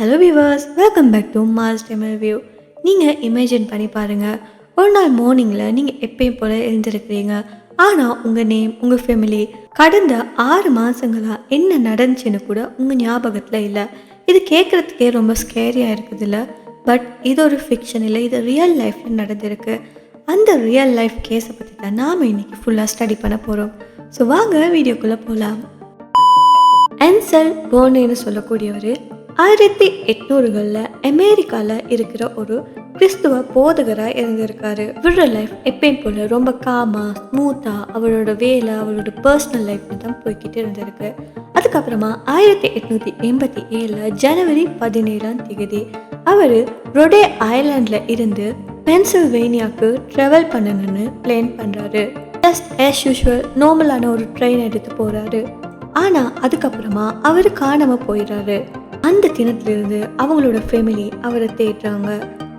Hello viewers, welcome back to mass Tamil view. நீங்கள் imagine பண்ணி பாருங்கள், ஒரு நாள் மார்னிங்கில் நீங்கள் எப்பயும் போல் எழுந்திருக்கிறீங்க. ஆனால் உங்கள் நேம், உங்கள் ஃபேமிலி கடந்த 6 மாதங்களாக என்ன நடந்துச்சுன்னு கூட உங்கள் ஞாபகத்தில் இல்லை. இது கேட்குறதுக்கே ரொம்ப ஸ்கேரியாக இருக்குது இல்லை? பட் இது ஒரு ஃபிக்ஷன் இல்லை, இது ரியல் லைஃப்பில் நடந்திருக்கு. அந்த ரியல் லைஃப் கேஸை பற்றி தான் நாம் இன்றைக்கி ஃபுல்லாக ஸ்டடி பண்ண போகிறோம். ஸோ வாங்க வீடியோக்குள்ளே போகலாம். ஆன்சல் போர்னேன்னு சொல்லக்கூடியவர் 1800களில் அமெரிக்காவில் இருக்கிற ஒரு கிறிஸ்துவ போதகராக இருந்திருக்காரு. விடுற லைஃப் எப்பயும் போல் ரொம்ப காமாக ஸ்மூத்தாக அவரோட வேலை, அவரோட பர்சனல் லைஃப்னு தான் போய்கிட்டு இருந்திருக்கு. அதுக்கப்புறமா 1887 ஜனவரி 17 அவர் ரொடே ஐலாண்டில் இருந்து பென்சில்வேனியாவுக்கு ட்ராவல் பண்ணணும்னு பிளான் பண்ணுறாரு. ஜஸ்ட் ஆஸ் யூஷுவல் நார்மலான ஒரு ட்ரெயின் எடுத்து போகிறாரு. ஆனால் அதுக்கப்புறமா அவர் காணாமல் போயிடுறாரு. அந்த தினத்திலிருந்து அவங்களோட ஃபேமிலி அவரை தேடுறாங்க.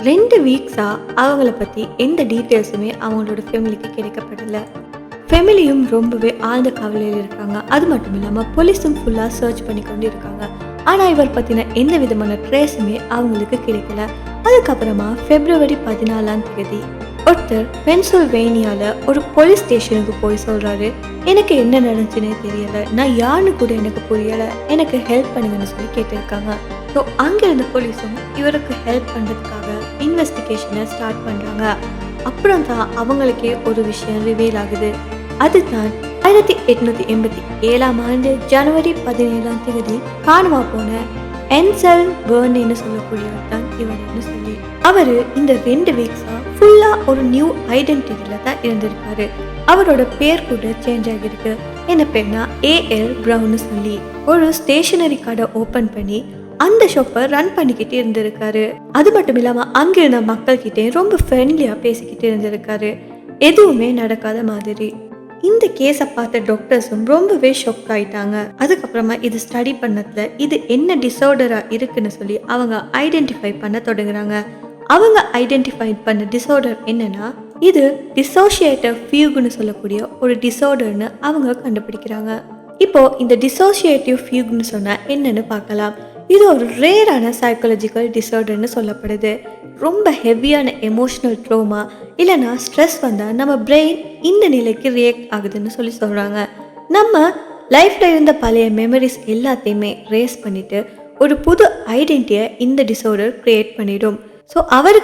2 வீக்ஸாக அவங்கள பற்றி எந்த டீட்டெயில்ஸுமே அவங்களோட ஃபேமிலிக்கு கிடைக்கப்படலை. ஃபேமிலியும் ரொம்பவே ஆழ்ந்த கவலையில் இருக்காங்க. அது மட்டும் இல்லாமல் போலீஸும் ஃபுல்லாக சர்ச் பண்ணி கொண்டு இருக்காங்க. ஆனால் இவர் பற்றின எந்த விதமான ட்ரேஸுமே அவங்களுக்கு கிடைக்கல. அதுக்கப்புறமா February 14 ஒருத்தர் பென்சில்வேனியாவில் ஒரு போலீஸ் ஸ்டேஷனுக்கு போய் சொல்கிறாரு, எனக்கு என்ன நடந்துச்சுன்னே தெரியலை, நான் யாருன்னு கூட எனக்கு புரியலை, எனக்கு ஹெல்ப் பண்ணுங்கன்னு சொல்லி கேட்டிருக்காங்க. ஸோ அங்கே இருந்த போலீஸும் இவருக்கு ஹெல்ப் பண்ணுறதுக்காக இன்வெஸ்டிகேஷனை ஸ்டார்ட் பண்ணுறாங்க. அப்புறம் தான் அவங்களுக்கே ஒரு விஷயம் ரிவீல் ஆகுது. அதுதான் 1887 ஜனவரி 17 காணாம போன ஆன்சல் போர்னேன்னு சொல்லக்கூடியவர் தான் இவர்னு சொல்லி. அவர் இந்த 2 வீக்ஸாக ஃபுல்லாக ஒரு நியூ ஐடென்டிட்டியில் தான் இருந்திருக்காரு. அவரோட பேர் கூட சேஞ்ச் ஆகியிருக்கு. என்ன பேர்னா ஏஎல் ப்ரவுன்னு சொல்லி ஒரு ஸ்டேஷனரி கடை ஓப்பன் பண்ணி அந்த ஷாப்பை ரன் பண்ணிக்கிட்டு இருந்திருக்காரு. அது மட்டும் இல்லாமல் அங்கே இருந்த மக்கள்கிட்டே ரொம்ப ஃப்ரெண்ட்லியாக பேசிக்கிட்டு இருந்திருக்காரு. எதுவுமே நடக்காத மாதிரி. இந்த கேஸை பார்த்த டாக்டர்ஸும் ரொம்பவே ஷாக் ஆயிட்டாங்க. அதுக்கப்புறமா இது ஸ்டடி பண்ணதுல இது என்ன டிஸார்டராக இருக்குன்னு சொல்லி அவங்க ஐடென்டிஃபை பண்ண தொடங்குறாங்க. அவங்க ஐடென்டிஃபை பண்ண டிஸார்டர் என்னன்னா, இது டிசோசியேட்டிவ் ஃபியூக்னு சொல்லக்கூடிய ஒரு டிஸார்டர்னு அவங்க கண்டுபிடிக்கிறாங்க. இப்போ இந்த டிசோசியேட்டிவ் ஃபியூக்னு சொன்னால் என்னன்னு பார்க்கலாம். இது ஒரு ரேரான சைக்காலஜிக்கல் டிஸார்டர்னு சொல்லப்படுது. ரொம்ப ஹெவியான எமோஷ்னல் ட்ரோமா இல்லைனா ஸ்ட்ரெஸ் வந்தால் நம்ம பிரெயின் இந்த நிலைக்கு ரியாக்ட் ஆகுதுன்னு சொல்லி சொல்கிறாங்க. நம்ம லைஃப்பில் இருந்த பழைய மெமரிஸ் எல்லாத்தையுமே ரேஸ் பண்ணிவிட்டு ஒரு புது ஐடென்டிட்டியை இந்த டிஸார்டர் க்ரியேட் பண்ணிடும். ஸோ அவர்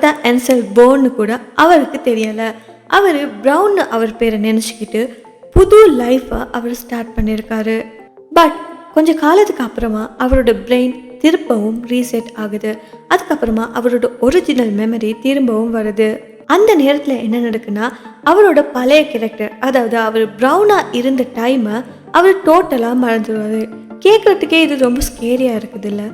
தான் ஆன்சல் போர்னு கூட அவருக்கு தெரியலை. அவர் ப்ரவுன்னு அவர் பேரை நினச்சிக்கிட்டு புது லைஃப்பை அவர் ஸ்டார்ட் பண்ணியிருக்காரு. பட் கொஞ்சம் காலத்துக்கு அப்புறமா அவரோட பிரெயின் திரும்பவும் ரீசெட் ஆகுது. அதுக்கப்புறமா அவரோட ஒரிஜினல் மெமரி திரும்பவும் வருது. அந்த நேரத்தில் என்ன நடக்குன்னா, அவரோட பழைய கேரக்டர், அதாவது அவர் ப்ரௌனாக இருந்த டைமை அவர் டோட்டலாக மறந்துடுவார். கேட்குறதுக்கே இது ரொம்ப ஸ்கேரியாக இருக்குது இல்லை?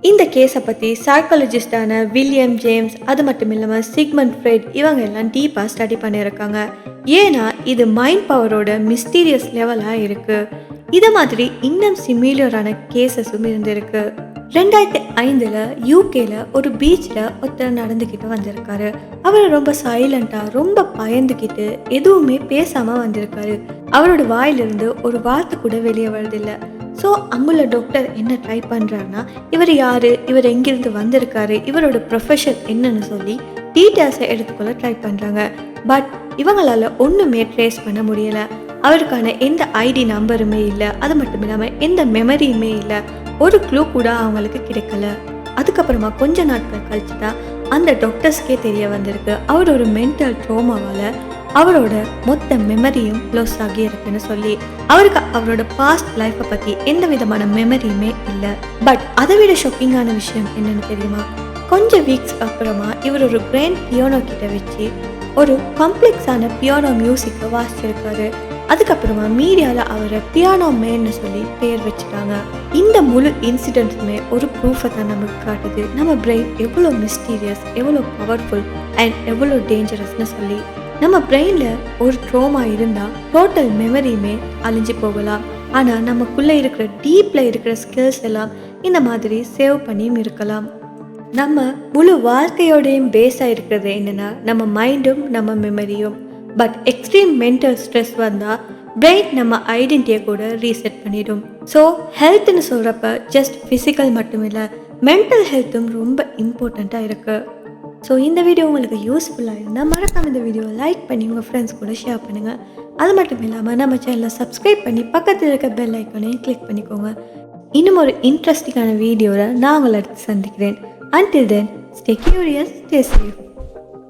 இந்த கேஸை பற்றி சைக்காலஜிஸ்டான வில்லியம் ஜேம்ஸ், அது மட்டும் இல்லாமல் சிக்மண்ட் ஃப்ரெட் இவங்க எல்லாம் டீப்பாக ஸ்டடி பண்ணியிருக்காங்க. ஏன்னா இது மைண்ட் பவரோட மிஸ்டீரியஸ் லெவலாக இருக்குது. இதை மாதிரி இன்னும் சிமிலரான கேசஸும் இருந்திருக்கு. 2005 யூகேல ஒரு பீச்சில் ஒருத்தர் நடந்துக்கிட்டு வந்திருக்காரு. அவர் ரொம்ப சைலண்டாக ரொம்ப பயந்துக்கிட்டு எதுவுமே பேசாமல் வந்திருக்காரு. அவரோட வாயிலிருந்து ஒரு வார்த்தை கூட வெளியே வருதில்லை. ஸோ அங்குள்ள டாக்டர் என்ன ட்ரை பண்ணுறாருன்னா, இவர் யார், இவர் எங்கிருந்து வந்திருக்காரு, இவரோட ப்ரொஃபஷன் என்னன்னு சொல்லி டீட்டெயில்ஸை எடுத்துக்கொள்ள ட்ரை பண்ணுறாங்க. பட் இவங்களால் ஒன்றுமே ட்ரேஸ் பண்ண முடியலை. அவருக்கான எந்த ஐடி நம்பருமே இல்லை. அது மட்டும் இல்லாமல் எந்த மெமரியுமே இல்லை. ஒரு க்ளூ கூட அவங்களுக்கு கிடைக்கல. அதுக்கப்புறமா கொஞ்ச நாட்கள் கழிச்சு தான் அந்த டாக்டர்ஸ்க்கே தெரிய வந்திருக்கு, அவர் ஒரு மென்டல் ட்ரோமாவால் அவரோட மொத்த மெமரியும் லாஸ் ஆகி இருக்குன்னு சொல்லி. அவருக்கு அவரோட பாஸ்ட் லைஃப்பை பற்றி எந்த விதமான மெமரியுமே இல்லை. பட் அதை விட ஷாக்கிங்கான விஷயம் என்னன்னு தெரியுமா? கொஞ்சம் வீக்ஸ் அப்புறமா இவர் ஒரு கிராண்ட் பியானோ கிட்ட வச்சு ஒரு காம்ப்ளெக்ஸான பியானோ மியூசிக்கை வாசிச்சிருக்காரு. அதுக்கப்புறமா மீடியாவில் அவரை பியானோ மேன்னு சொல்லி பேர் வச்சுட்டாங்க. இந்த முழு இன்சிடென்ட்ஸுமே ஒரு ப்ரூஃபை தான் நமக்கு காட்டுது, நம்ம பிரெயின் எவ்வளோ மிஸ்டீரியஸ், எவ்வளோ பவர்ஃபுல் அண்ட் எவ்வளோ டேஞ்சரஸ்னு சொல்லி. நம்ம பிரெயினில் ஒரு ட்ரோமா இருந்தால் டோட்டல் மெமரியுமே அழிஞ்சு போகலாம். ஆனால் நமக்குள்ளே இருக்கிற டீப்பில் இருக்கிற ஸ்கில்ஸ் எல்லாம் இந்த மாதிரி சேவ் பண்ணியும் இருக்கலாம். நம்ம முழு வாழ்க்கையோடையும் பேஸாக இருக்கிறது என்னென்னா நம்ம மைண்டும் நம்ம மெமரியும். பட் எக்ஸ்ட்ரீம் மென்டல் ஸ்ட்ரெஸ் வந்தால் பிரெயின் நம்ம ஐடென்டிட்டியை கூட ரீசெட் பண்ணிடும். ஸோ ஹெல்த்னு சொல்கிறப்ப ஜஸ்ட் ஃபிசிக்கல் மட்டும் இல்லை, மென்டல் ஹெல்த்தும் ரொம்ப இம்பார்ட்டண்ட்டாக இருக்குது. ஸோ இந்த வீடியோ உங்களுக்கு யூஸ்ஃபுல்லாக இருந்தால் மறக்காம இந்த வீடியோவை லைக் பண்ணி உங்கள் ஃப்ரெண்ட்ஸ் கூட ஷேர் பண்ணுங்கள். அது மட்டும் இல்லாமல் நம்ம சேனலை சப்ஸ்கிரைப் பண்ணி பக்கத்தில் இருக்க பெல் ஐக்கானையும் கிளிக் பண்ணிக்கோங்க. இன்னும் ஒரு இன்ட்ரெஸ்டிங்கான வீடியோவில் நான் உங்களை அடுத்து சந்திக்கிறேன். Until then, stay curious, stay safe.